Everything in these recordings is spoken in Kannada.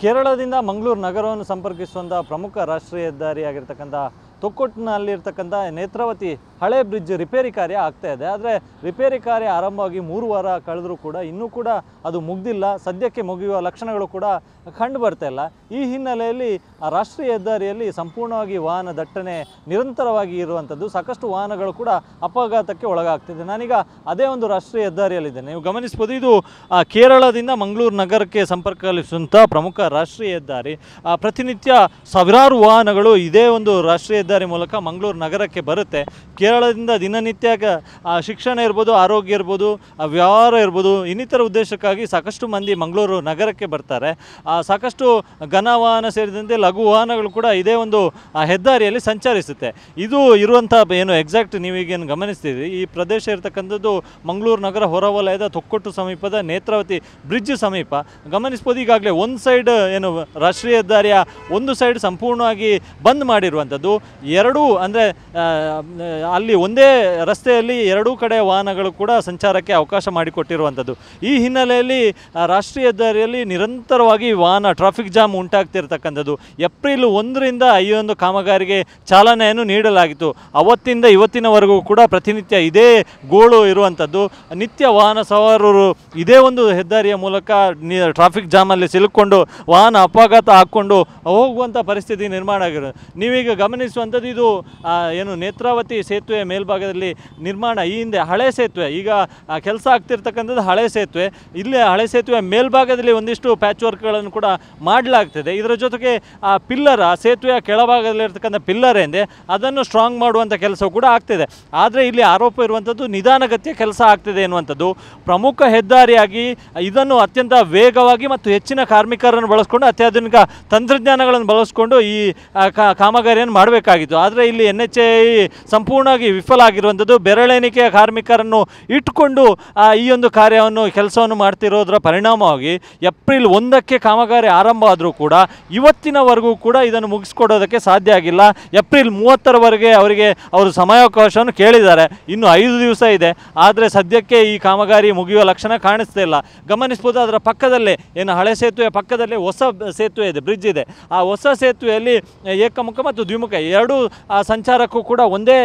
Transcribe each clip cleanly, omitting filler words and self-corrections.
ಕೇರಳದಿಂದ ಮಂಗಳೂರು ನಗರವನ್ನು ಸಂಪರ್ಕಿಸುವಂಥ ಪ್ರಮುಖ ರಾಷ್ಟ್ರೀಯ ಹೆದ್ದಾರಿಯಾಗಿರ್ತಕ್ಕಂಥ ತೊಕ್ಕೊಟ್ಟಿನಲ್ಲಿರ್ತಕ್ಕಂಥ ನೇತ್ರಾವತಿ ಹಳೆ ಬ್ರಿಡ್ಜ್ ರಿಪೇರಿ ಕಾರ್ಯ ಆಗ್ತಾ ಇದೆ. ಆದರೆ ರಿಪೇರಿ ಕಾರ್ಯ ಆರಂಭವಾಗಿ 3 ವಾರ ಕಳೆದರೂ ಕೂಡ ಇನ್ನೂ ಕೂಡ ಅದು ಮುಗ್ದಿಲ್ಲ, ಸದ್ಯಕ್ಕೆ ಮುಗಿಯುವ ಲಕ್ಷಣಗಳು ಕೂಡ ಕಂಡು ಬರ್ತಾ ಇಲ್ಲ. ಈ ಹಿನ್ನೆಲೆಯಲ್ಲಿ ಆ ರಾಷ್ಟ್ರೀಯ ಹೆದ್ದಾರಿಯಲ್ಲಿ ಸಂಪೂರ್ಣವಾಗಿ ವಾಹನ ದಟ್ಟಣೆ ನಿರಂತರವಾಗಿ ಇರುವಂಥದ್ದು, ಸಾಕಷ್ಟು ವಾಹನಗಳು ಕೂಡ ಅಪಘಾತಕ್ಕೆ ಒಳಗಾಗ್ತಿದೆ. ನಾನೀಗ ಅದೇ ಒಂದು ರಾಷ್ಟ್ರೀಯ ಹೆದ್ದಾರಿಯಲ್ಲಿದ್ದೇನೆ. ನೀವು ಗಮನಿಸ್ಬೋದು, ಇದು ಕೇರಳದಿಂದ ಮಂಗಳೂರು ನಗರಕ್ಕೆ ಸಂಪರ್ಕ ಕಲ್ಪಿಸುವಂಥ ಪ್ರಮುಖ ರಾಷ್ಟ್ರೀಯ ಹೆದ್ದಾರಿ. ಪ್ರತಿನಿತ್ಯ ಸಾವಿರಾರು ವಾಹನಗಳು ಇದೇ ಒಂದು ರಾಷ್ಟ್ರೀಯ ಹೆದ್ದಾರಿ ಮೂಲಕ ಮಂಗಳೂರು ನಗರಕ್ಕೆ ಬರುತ್ತೆ. ಕೇರಳದಿಂದ ದಿನನಿತ್ಯ ಶಿಕ್ಷಣ ಇರ್ಬೋದು, ಆರೋಗ್ಯ ಇರ್ಬೋದು, ವ್ಯವಹಾರ ಇರ್ಬೋದು, ಇನ್ನಿತರ ಉದ್ದೇಶಕ್ಕಾಗಿ ಸಾಕಷ್ಟು ಮಂದಿ ಮಂಗಳೂರು ನಗರಕ್ಕೆ ಬರ್ತಾರೆ. ಸಾಕಷ್ಟು ಘನ ವಾಹನ ಸೇರಿದಂತೆ ಲಘು ವಾಹನಗಳು ಕೂಡ ಇದೇ ಒಂದು ಹೆದ್ದಾರಿಯಲ್ಲಿ ಸಂಚರಿಸುತ್ತೆ. ಇದು ಇರುವಂಥ ಏನು ಎಕ್ಸಾಕ್ಟ್ ನೀವೀಗೇನು ಗಮನಿಸ್ತೀರಿ, ಈ ಪ್ರದೇಶ ಇರತಕ್ಕಂಥದ್ದು ಮಂಗಳೂರು ನಗರ ಹೊರವಲಯದ ತೊಕ್ಕೊಟ್ಟು ಸಮೀಪದ ನೇತ್ರಾವತಿ ಬ್ರಿಡ್ಜ್ ಸಮೀಪ. ಗಮನಿಸ್ಬೋದು, ಈಗಾಗಲೇ ಒಂದು ಸೈಡ್ ಏನು ರಾಷ್ಟ್ರೀಯ ಹೆದ್ದಾರಿಯ ಒಂದು ಸೈಡ್ ಸಂಪೂರ್ಣವಾಗಿ ಬಂದ್ ಮಾಡಿರುವಂಥದ್ದು. ಎರಡೂ ಅಂದರೆ ಅಲ್ಲಿ ಒಂದೇ ರಸ್ತೆಯಲ್ಲಿ ಎರಡೂ ಕಡೆ ವಾಹನಗಳು ಕೂಡ ಸಂಚಾರಕ್ಕೆ ಅವಕಾಶ ಮಾಡಿಕೊಟ್ಟಿರುವಂಥದ್ದು. ಈ ಹಿನ್ನೆಲೆಯಲ್ಲಿ ರಾಷ್ಟ್ರೀಯ ಹೆದ್ದಾರಿಯಲ್ಲಿ ನಿರಂತರವಾಗಿ ವಾಹನ ಟ್ರಾಫಿಕ್ ಜಾಮ್ ಉಂಟಾಗ್ತಿರ್ತಕ್ಕಂಥದ್ದು. ಏಪ್ರಿಲ್ 1ರಿಂದ ಈ ಒಂದು ಕಾಮಗಾರಿಗೆ ಚಾಲನೆಯನ್ನು ನೀಡಲಾಗಿತ್ತು. ಅವತ್ತಿಂದ ಇವತ್ತಿನವರೆಗೂ ಕೂಡ ಪ್ರತಿನಿತ್ಯ ಇದೇ ಗೋಳು ಇರುವಂಥದ್ದು. ನಿತ್ಯ ವಾಹನ ಸವಾರರು ಇದೇ ಒಂದು ಹೆದ್ದಾರಿಯ ಮೂಲಕ ಟ್ರಾಫಿಕ್ ಜಾಮಲ್ಲಿ ಸಿಲುಕೊಂಡು ವಾಹನ ಅಪಘಾತ ಹಾಕ್ಕೊಂಡು ಹೋಗುವಂಥ ಪರಿಸ್ಥಿತಿ ನಿರ್ಮಾಣ ಆಗಿರೋದು. ನೀವೀಗ ಗಮನಿಸುವಂಥದ್ದು, ಇದು ಏನು ನೇತ್ರಾವತಿ ಸೇತುವೆ ಮೇಲ್ಭಾಗದಲ್ಲಿ ನಿರ್ಮಾಣ, ಈ ಹಿಂದೆ ಹಳೆ ಸೇತುವೆ, ಈಗ ಕೆಲಸ ಆಗ್ತಿರ್ತಕ್ಕಂಥದ್ದು ಹಳೆ ಸೇತುವೆ. ಇಲ್ಲಿ ಹಳೆ ಸೇತುವೆ ಮೇಲ್ಭಾಗದಲ್ಲಿ ಒಂದಿಷ್ಟು ಪ್ಯಾಚ್ ವರ್ಕ್ಗಳನ್ನು ಕೂಡ ಮಾಡಲಾಗ್ತದೆ. ಇದರ ಜೊತೆಗೆ ಆ ಪಿಲ್ಲರ್, ಆ ಸೇತುವೆಯ ಕೆಳಭಾಗದಲ್ಲಿರ್ತಕ್ಕಂಥ ಪಿಲ್ಲರ್ ಎಂದೇ ಅದನ್ನು ಸ್ಟ್ರಾಂಗ್ ಮಾಡುವಂಥ ಕೆಲಸವು ಕೂಡ ಆಗ್ತಿದೆ. ಆದರೆ ಇಲ್ಲಿ ಆರೋಪ ಇರುವಂಥದ್ದು ನಿಧಾನಗತಿಯ ಕೆಲಸ ಆಗ್ತಿದೆ ಎನ್ನುವಂಥದ್ದು. ಪ್ರಮುಖ ಹೆದ್ದಾರಿಯಾಗಿ ಇದನ್ನು ಅತ್ಯಂತ ವೇಗವಾಗಿ ಮತ್ತು ಹೆಚ್ಚಿನ ಕಾರ್ಮಿಕರನ್ನು ಬಳಸ್ಕೊಂಡು ಅತ್ಯಾಧುನಿಕ ತಂತ್ರಜ್ಞಾನಗಳನ್ನು ಬಳಸ್ಕೊಂಡು ಈ ಕಾಮಗಾರಿಯನ್ನು ಮಾಡಬೇಕಾಗಿತ್ತು. ಆದರೆ ಇಲ್ಲಿ NHAI ಸಂಪೂರ್ಣವಾಗಿ ವಿಫಲ ಆಗಿರುವಂಥದ್ದು. ಬೆರಳೆಣಿಕೆಯ ಕಾರ್ಮಿಕರನ್ನು ಇಟ್ಟುಕೊಂಡು ಈ ಒಂದು ಕೆಲಸವನ್ನು ಮಾಡ್ತಿರೋದರ ಪರಿಣಾಮವಾಗಿ ಏಪ್ರಿಲ್ 1ಕ್ಕೆ ಕಾಮಗಾರಿ ಆರಂಭ ಆದರೂ ಕೂಡ ಇವತ್ತಿನವರೆಗೂ ಕೂಡ ಇದನ್ನು ಮುಗಿಸ್ಕೊಡೋದಕ್ಕೆ ಸಾಧ್ಯ ಆಗಿಲ್ಲ. ಏಪ್ರಿಲ್ 30ರವರೆಗೆ ಅವರು ಸಮಯಾವಕಾಶವನ್ನು ಕೇಳಿದ್ದಾರೆ. ಇನ್ನು 5 ದಿವಸ ಇದೆ. ಆದರೆ ಸದ್ಯಕ್ಕೆ ಈ ಕಾಮಗಾರಿ ಮುಗಿಯುವ ಲಕ್ಷಣ ಕಾಣಿಸ್ತಾ ಇಲ್ಲ. ಗಮನಿಸ್ಬೋದು, ಅದರ ಪಕ್ಕದಲ್ಲೇ ಏನು ಹಳೆ ಸೇತುವೆ ಪಕ್ಕದಲ್ಲೇ ಹೊಸ ಸೇತುವೆ ಇದೆ, ಬ್ರಿಡ್ಜ್ ಇದೆ. ಆ ಹೊಸ ಸೇತುವೆಯಲ್ಲಿ ಏಕಮುಖ ಮತ್ತು ದ್ವಿಮುಖ ಎರಡೂ ಸಂಚಾರಕ್ಕೂ ಕೂಡ ಒಂದೇ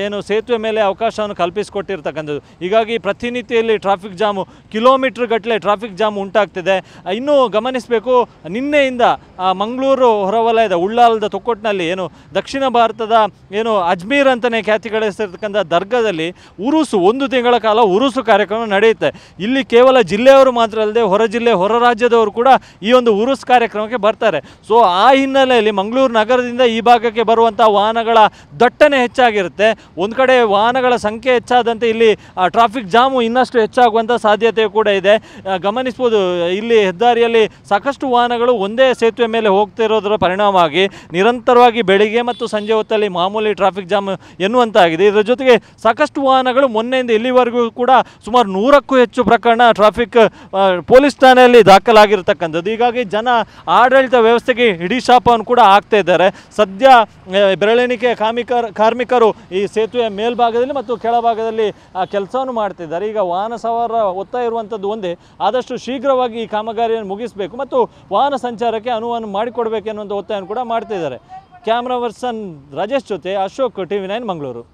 ಏನು ಸೇತುವೆ ಮೇಲೆ ಅವಕಾಶವನ್ನು ಕಲ್ಪಿಸಿಕೊಟ್ಟಿರ್ತಕ್ಕಂಥದ್ದು. ಹೀಗಾಗಿ ಪ್ರತಿನಿತ್ಯ ಟ್ರಾಫಿಕ್ ಜಾಮು, ಕಿಲೋಮೀಟರ್ ಗಟ್ಟಲೆ ಟ್ರಾಫಿಕ್ ಜಾಮ್ ಉಂಟಾಗ್ತಿದೆ. ಇನ್ನೂ ಗಮನಿಸಬೇಕು, ನಿನ್ನೆಯಿಂದ ಮಂಗಳೂರು ಹೊರವಲಯದ ಉಳ್ಳಾಲದ ತೊಕ್ಕೊಟ್ಟಿನಲ್ಲಿ ಏನು ದಕ್ಷಿಣ ಭಾರತದ ಏನು ಅಜ್ಮೀರ್ ಅಂತಲೇ ಖ್ಯಾತಿ ಗಳಿಸಿರ್ತಕ್ಕಂಥ ದರ್ಗಾದಲ್ಲಿ ಉರುಸು, 1 ತಿಂಗಳ ಕಾಲ ಉರುಸು ಕಾರ್ಯಕ್ರಮ ನಡೆಯುತ್ತೆ. ಇಲ್ಲಿ ಕೇವಲ ಜಿಲ್ಲೆಯವರು ಮಾತ್ರ ಅಲ್ಲದೆ ಹೊರ ಜಿಲ್ಲೆ, ಹೊರ ರಾಜ್ಯದವರು ಕೂಡ ಈ ಒಂದು ಉರುಸು ಕಾರ್ಯಕ್ರಮಕ್ಕೆ ಬರ್ತಾರೆ. ಸೊ ಆ ಹಿನ್ನೆಲೆಯಲ್ಲಿ ಮಂಗಳೂರು ನಗರದಿಂದ ಈ ಭಾಗಕ್ಕೆ ಬರುವಂಥ ವಾಹನಗಳ ದಟ್ಟಣೆ ಹೆಚ್ಚಾಗಿರುತ್ತೆ. ಒಂದು ಕಡೆ ವಾಹನಗಳ ಸಂಖ್ಯೆ ಹೆಚ್ಚಾದಂತೆ ಇಲ್ಲಿ ಟ್ರಾಫಿಕ್ ಜಾಮು ಇನ್ನಷ್ಟು ಹೆಚ್ಚಾಗುವಂಥ ಸಾಧ್ಯತೆ ಕೂಡ ಇದೆ. ಗಮನಿಸ್ಬೋದು, ಇಲ್ಲಿ ಹೆದ್ದಾರಿಯಲ್ಲಿ ಸಾಕಷ್ಟು ವಾಹನಗಳು ಒಂದೇ ಸೇತುವೆ ಮೇಲೆ ಹೋಗ್ತಿರೋದರ ಪರಿಣಾಮವಾಗಿ ನಿರಂತರವಾಗಿ ಬೆಳಿಗ್ಗೆ ಮತ್ತು ಸಂಜೆ ಹೊತ್ತಲ್ಲಿ ಮಾಮೂಲಿ ಟ್ರಾಫಿಕ್ ಜಾಮ್ ಎನ್ನುವಂತಾಗಿದೆ. ಇದರ ಜೊತೆಗೆ ಸಾಕಷ್ಟು ವಾಹನಗಳು ಮೊನ್ನೆಯಿಂದ ಇಲ್ಲಿವರೆಗೂ ಕೂಡ ಸುಮಾರು 100ಕ್ಕೂ ಹೆಚ್ಚು ಪ್ರಕರಣ ಟ್ರಾಫಿಕ್ ಪೊಲೀಸ್ ಠಾಣೆಯಲ್ಲಿ ದಾಖಲಾಗಿರ್ತಕ್ಕಂಥದ್ದು. ಹೀಗಾಗಿ ಜನ ಆಡಳಿತ ವ್ಯವಸ್ಥೆಗೆ ಹಿಡಿ ಶಾಪವನ್ನು ಕೂಡ ಆಗ್ತಾ ಇದ್ದಾರೆ. ಸದ್ಯ ಬೆರಳೆಣಿಕೆಯ ಕಾರ್ಮಿಕರು ಈ ಸೇತುವೆಯ ಮೇಲ್ಭಾಗದಲ್ಲಿ ಮತ್ತು ಕೆಳಭಾಗದಲ್ಲಿ ಕೆಲಸವನ್ನು ಮಾಡ್ತಿದ್ದಾರೆ. ಈಗ ವಾಹನ ಸವಾರರ ಒತ್ತಾಯ ಇರುವಂಥದ್ದು ಒಂದೇ, ಆದಷ್ಟು ಶೀಘ್ರವಾಗಿ ಈ ಕಾಮಗಾರಿಯನ್ನು ಮುಗಿಸಬೇಕು ಮತ್ತು ವಾಹನ ಸಂಚಾರಕ್ಕೆ ಅನುವನ್ನು ಮಾಡಿಕೊಡ್ಬೇಕೆನ್ನುವಂಥ ಒತ್ತಾಯವನ್ನು ಕೂಡ ಮಾಡ್ತಿದ್ದಾರೆ. ಕ್ಯಾಮ್ರಾ ಪರ್ಸನ್ ರಾಜೇಶ್ ಜೊತೆ ಅಶೋಕ್, TV9 ಮಂಗಳೂರು.